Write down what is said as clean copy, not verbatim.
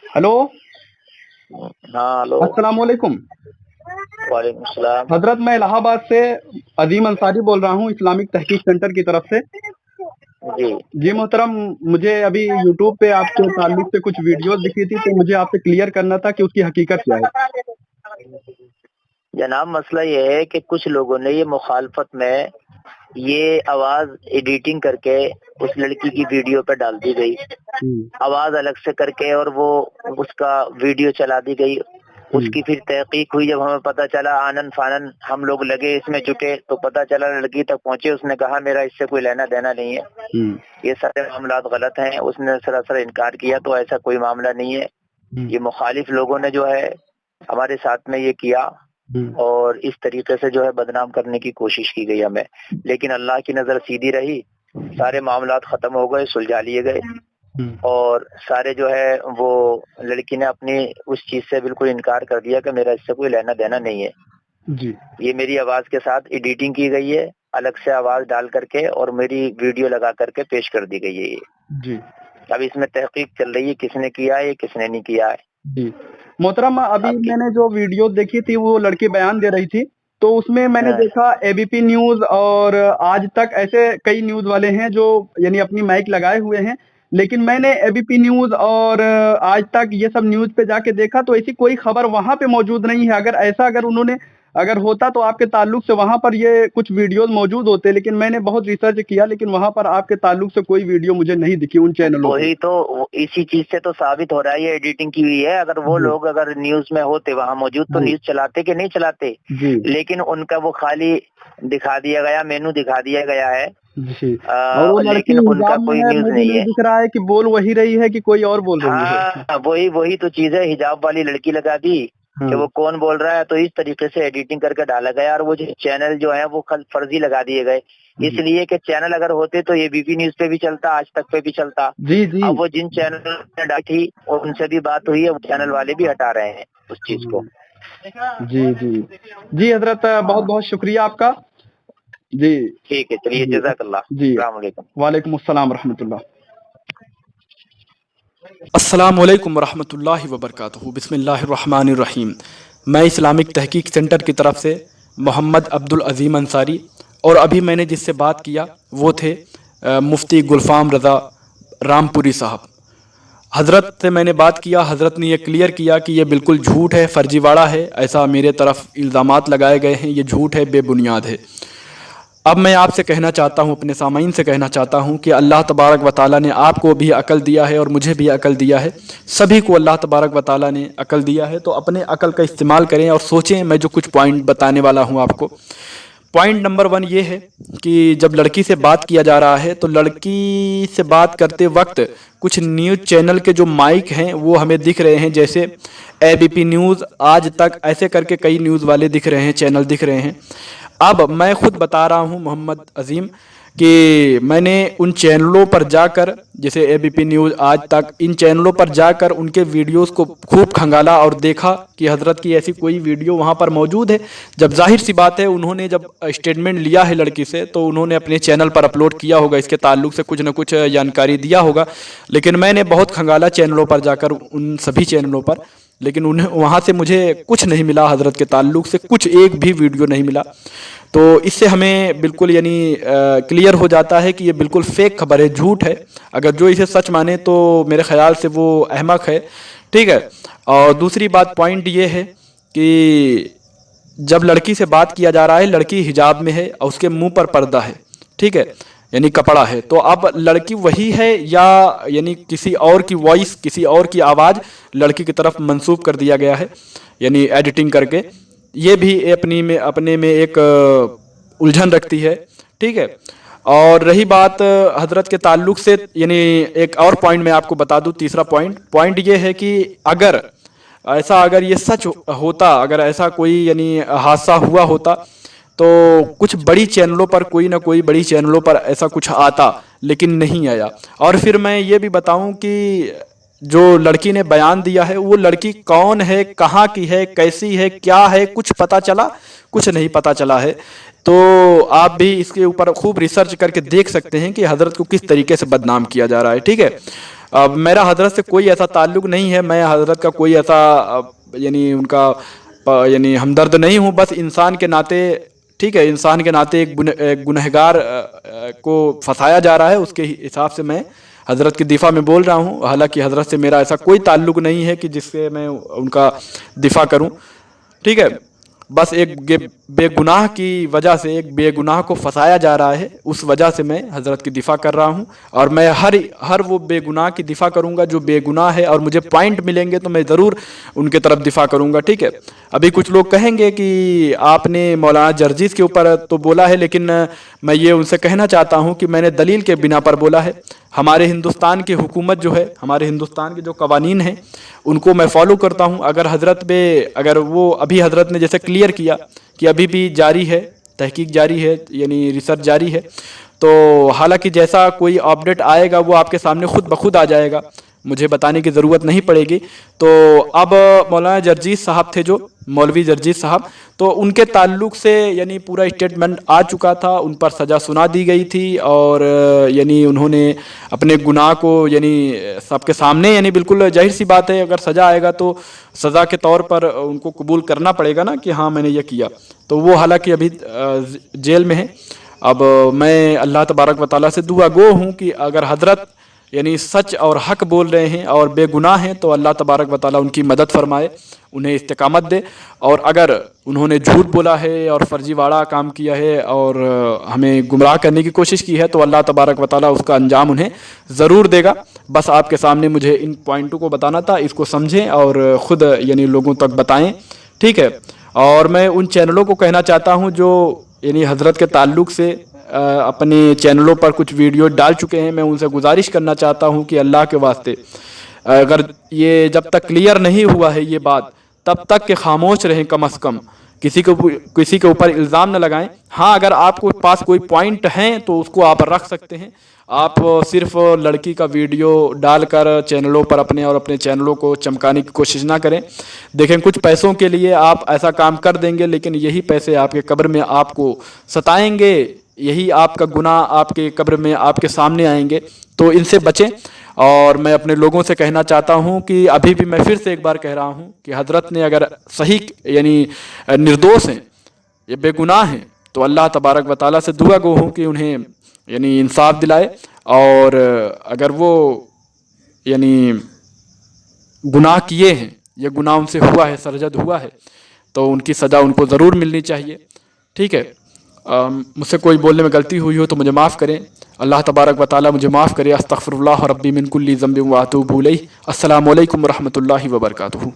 Hello. हाँ hello. अस्सलाम वालेकुम। वालेकुम सलाम। हजरत मैं इलाहाबाद से अजीम अंसारी बोल रहा हूँ, इस्लामिक तहकीक सेंटर की तरफ से। जी जी मोहतरम, मुझे अभी यूट्यूब पे आपके ताल्लुक से कुछ वीडियोस दिखी थी, तो मुझे आपसे क्लियर करना था कि उसकी हकीकत क्या है। जनाब, मसला ये है कि कुछ लोगों ने ये मुखालफत में ये आवाज एडिटिंग करके उस लड़की की वीडियो पे डाल दी गई, आवाज अलग से करके, और वो उसका वीडियो चला दी गई। उसकी फिर तहकीक हुई, जब हमें पता चला, आनन फानन हम लोग लगे इसमें जुटे, तो पता चला लड़की तक पहुंचे, उसने कहा मेरा इससे कोई लेना देना नहीं है, ये सारे मामला गलत हैं। उसने सरासर इनकार किया, तो ऐसा कोई मामला नहीं है। ये मुखालिफ लोगों ने जो है हमारे साथ में ये किया और इस तरीके से जो है बदनाम करने की कोशिश की गई हमें, लेकिन अल्लाह की नजर सीधी रही, सारे मामलात खत्म हो गए, सुलझा लिए गए, और सारे जो है वो लड़की ने अपनी उस चीज से बिल्कुल इनकार कर दिया कि मेरा इससे कोई लेना देना नहीं है। जी ये मेरी आवाज के साथ एडिटिंग की गई है, अलग से आवाज डाल करके, और मेरी वीडियो लगा करके पेश कर दी गई है ये। जी अब इसमें तहकीक चल रही है, किसने किया है किसने नहीं किया है। जी मोहतरम, अभी मैंने जो वीडियो देखी थी वो लड़की बयान दे रही थी, तो उसमें मैंने देखा एबीपी न्यूज और आज तक ऐसे कई न्यूज वाले हैं जो यानी अपनी माइक लगाए हुए हैं, लेकिन मैंने एबीपी न्यूज और आज तक ये सब न्यूज पे जाके देखा तो ऐसी कोई खबर वहां पे मौजूद नहीं है। अगर उन्होंने अगर होता तो आपके ताल्लुक से वहां पर ये कुछ वीडियोस मौजूद होते, लेकिन मैंने बहुत रिसर्च किया, लेकिन वहां पर आपके ताल्लुक से कोई वीडियो मुझे नहीं दिखी उन चैनलों पे। वही तो, इसी चीज से तो साबित हो रहा है ये एडिटिंग की हुई है। अगर वो लोग अगर न्यूज में होते, वहां मौजूद, तो न्यूज चलाते कि नहीं चलाते, लेकिन उनका वो खाली दिखा दिया गया, मेनू दिखा दिया गया है, और वो लड़की लेकिन उनका हिजाब में कोई है, न्यूज मुझे नहीं नहीं है। दिख रहा है कि बोल वही रही है कि कोई और बोल रही है। हाँ, वही तो चीज है, हिजाब वाली लड़की लगा दी कि वो कौन बोल रहा है, तो इस तरीके से एडिटिंग करके डाला गया, और वो जो चैनल जो है वो कल फर्जी लगा दिए गए, इसलिए कि चैनल अगर होते तो ये बीबी न्यूज पे भी चलता, आज तक पे भी चलता। जी जी अब वो जिन चैनल ने डाली थी और उनसे भी बात हुई है, वो चैनल वाले भी हटा रहे हैं उस चीज को। जी जी जी हजरत, बहुत बहुत शुक्रिया आपका। जी ठीक है, चलिए, जज़ाकल्लाह। जी, अस्सलाम वालेकुम। वालेकुम अस्सलाम रहमतुल्लाह। अस्सलाम वालेकुम वरहमतुल्लाहि वबरकातुहू। बिस्मिल्लाहिर्रहमानिर्रहीम। मैं इस्लामिक तहकीक सेंटर की तरफ से मोहम्मद अब्दुल अज़ीम अंसारी, और अभी मैंने जिससे बात किया वो थे मुफ्ती गुलफ़ाम रज़ा रामपुरी साहब। हज़रत से मैंने बात किया, हज़रत ने ये क्लियर किया कि ये बिल्कुल झूठ है, फर्जीवाड़ा है, ऐसा मेरे तरफ इल्ज़ामात लगाए गए हैं, ये झूठ है, बेबुनियाद है। अब मैं आपसे कहना चाहता हूँ, अपने सामाईन से कहना चाहता हूँ कि अल्लाह तबारक व तआला ने आपको भी अकल दिया है और मुझे भी अकल दिया है, सभी को अल्लाह तबारक व तआला ने अकल दिया है, तो अपने अकल का इस्तेमाल करें और सोचें। मैं जो कुछ पॉइंट बताने वाला हूँ आपको, पॉइंट नंबर 1 ये है कि जब लड़की से बात किया जा रहा है तो लड़की से बात करते वक्त कुछ न्यूज़ चैनल के जो माइक हैं वो हमें दिख रहे हैं, जैसे एबीपी न्यूज़, आज तक, ऐसे करके कई न्यूज़ वाले दिख रहे हैं, चैनल दिख रहे हैं। अब मैं खुद बता रहा हूं मोहम्मद अज़ीम कि मैंने उन चैनलों पर जाकर, जैसे एबीपी न्यूज़, आज तक, इन चैनलों पर जाकर उनके वीडियोस को खूब खंगाला और देखा कि हज़रत की ऐसी कोई वीडियो वहां पर मौजूद है। जब जाहिर सी बात है, उन्होंने जब स्टेटमेंट लिया है लड़की से तो उन्होंने अपने चैनल पर अपलोड किया होगा, इसके ताल्लुक से कुछ न कुछ जानकारी दिया होगा। लेकिन मैंने बहुत खंगाला चैनलों पर जाकर, उन सभी चैनलों पर, लेकिन उन्हें वहाँ से मुझे कुछ नहीं मिला, हज़रत के ताल्लुक से कुछ एक भी वीडियो नहीं मिला। तो इससे हमें बिल्कुल यानी क्लियर हो जाता है कि ये बिल्कुल फेक खबर है, झूठ है। अगर जो इसे सच माने तो मेरे ख्याल से वो अहमक है, ठीक है। और दूसरी बात, पॉइंट ये है कि जब लड़की से बात किया जा रहा है, लड़की हिजाब में है और उसके मुंह पर पर्दा है, ठीक है, यानी कपड़ा है, तो अब लड़की वही है या यानी किसी और की वॉइस, किसी और की आवाज़ लड़की की तरफ मंसूब कर दिया गया है, यानी एडिटिंग करके। ये भी अपने में एक उलझन रखती है, ठीक है। और रही बात हजरत के ताल्लुक से, यानी एक और पॉइंट मैं आपको बता दूं, तीसरा पॉइंट ये है कि अगर ये सच होता, अगर ऐसा कोई यानी हादसा हुआ होता तो कुछ बड़ी चैनलों पर, कोई ना कोई बड़ी चैनलों पर ऐसा कुछ आता, लेकिन नहीं आया। और फिर मैं ये भी बताऊं कि जो लड़की ने बयान दिया है वो लड़की कौन है, कहाँ की है, कैसी है, क्या है, कुछ पता चला? कुछ नहीं पता चला है। तो आप भी इसके ऊपर खूब रिसर्च करके देख सकते हैं कि हज़रत को किस तरीके से बदनाम किया जा रहा है, ठीक है। मेरा हजरत से कोई ऐसा ताल्लुक नहीं है, मैं हजरत का कोई ऐसा यानी उनका यानी हमदर्द नहीं हूँ, बस इंसान के नाते, ठीक है, इंसान के नाते एक गुनहगार को फंसाया जा रहा है, उसके हिसाब से मैं हजरत की दिफा में बोल रहा हूँ। हालांकि हजरत से मेरा ऐसा कोई ताल्लुक नहीं है कि जिससे मैं उनका दिफा करूँ, ठीक है। बस एक बेगुनाह की वजह से, एक बेगुनाह को फंसाया जा रहा है, उस वजह से मैं हज़रत की दिफ़ा कर रहा हूँ। और मैं हर वो बेगुनाह की दिफ़ा करूँगा जो बेगुनाह है, और मुझे पॉइंट मिलेंगे तो मैं ज़रूर उनके तरफ दिफ़ा करूँगा, ठीक है। अभी कुछ लोग कहेंगे कि आपने मौलाना जर्जीस के ऊपर तो बोला है, लेकिन मैं ये उनसे कहना चाहता हूँ कि मैंने दलील के बिना पर बोला है। हमारे हिंदुस्तान की हुकूमत जो है, हमारे हिंदुस्तान के जो कवानीन हैं, उनको मैं फॉलो करता हूँ। अगर वो अभी हजरत ने जैसे क्लियर किया कि अभी भी जारी है, तहकीक जारी है, यानी रिसर्च जारी है, तो हालांकि जैसा कोई अपडेट आएगा वो आपके सामने खुद ब खुद आ जाएगा, मुझे बताने की ज़रूरत नहीं पड़ेगी। तो अब मौलाना जर्जीस साहब थे, जो मौलवी जर्जीस साहब, तो उनके ताल्लुक से यानी पूरा स्टेटमेंट आ चुका था, उन पर सज़ा सुना दी गई थी, और यानी उन्होंने अपने गुनाह को यानी सबके सामने, यानी बिल्कुल जाहिर सी बात है, अगर सज़ा आएगा तो सज़ा के तौर पर उनको कबूल करना पड़ेगा ना कि हाँ मैंने ये किया। तो वो हालांकि अभी जेल में है। अब मैं अल्लाह तबारक व तआला से दुआ गो हूँ कि अगर हजरत यानी सच और हक बोल रहे हैं और बेगुनाह हैं तो अल्लाह तबारक व तआला उनकी मदद फरमाए, उन्हें इस्तिकामत दे। और अगर उन्होंने झूठ बोला है और फर्जीवाड़ा काम किया है और हमें गुमराह करने की कोशिश की है तो अल्लाह तबारक व तआला उसका अंजाम उन्हें ज़रूर देगा। बस आपके सामने मुझे इन पॉइंटों को बताना था, इसको समझें और ख़ुद यानी लोगों तक बताएं, ठीक है। और मैं उन चैनलों को कहना चाहता हूँ जो यानी हज़रत के ताल्लुक़ से अपने चैनलों पर कुछ वीडियो डाल चुके हैं, मैं उनसे गुजारिश करना चाहता हूं कि अल्लाह के वास्ते अगर ये जब तक क्लियर नहीं हुआ है ये बात, तब तक के खामोश रहें, कम अज़ कम किसी के ऊपर इल्ज़ाम न लगाएं। हाँ, अगर आपको पास कोई पॉइंट हैं तो उसको आप रख सकते हैं। आप सिर्फ लड़की का वीडियो डालकर चैनलों पर अपने और अपने चैनलों को चमकाने की कोशिश ना करें। देखें, कुछ पैसों के लिए आप ऐसा काम कर देंगे, लेकिन यही पैसे आपके कब्र में आपको सताएंगे, यही आपका गुनाह आपके कब्र में आपके सामने आएंगे। तो इनसे बचें। और मैं अपने लोगों से कहना चाहता हूं कि अभी भी मैं फिर से एक बार कह रहा हूं कि हजरत ने अगर सही यानी निर्दोष हैं, ये बेगुनाह हैं, तो अल्लाह तबारक व तआला से दुआ गो हूं कि उन्हें यानी इंसाफ दिलाए। और अगर वो यानी गुनाह किए हैं, ये गुनाह उनसे हुआ है, सरजद हुआ है, तो उनकी सज़ा उनको ज़रूर मिलनी चाहिए, ठीक है। मुझसे कोई बोलने में गलती हुई हो तो मुझे माफ़ करें, अल्लाह तबारक व तआला मुझे माफ़ करे। अस्तग़फिरुल्लाह रब्बी मिन कुल्ली ज़ंबिन व अतूबु इलैह। अस्सलामु अलैकुम व रहमतुल्लाहि व बरकातुहू।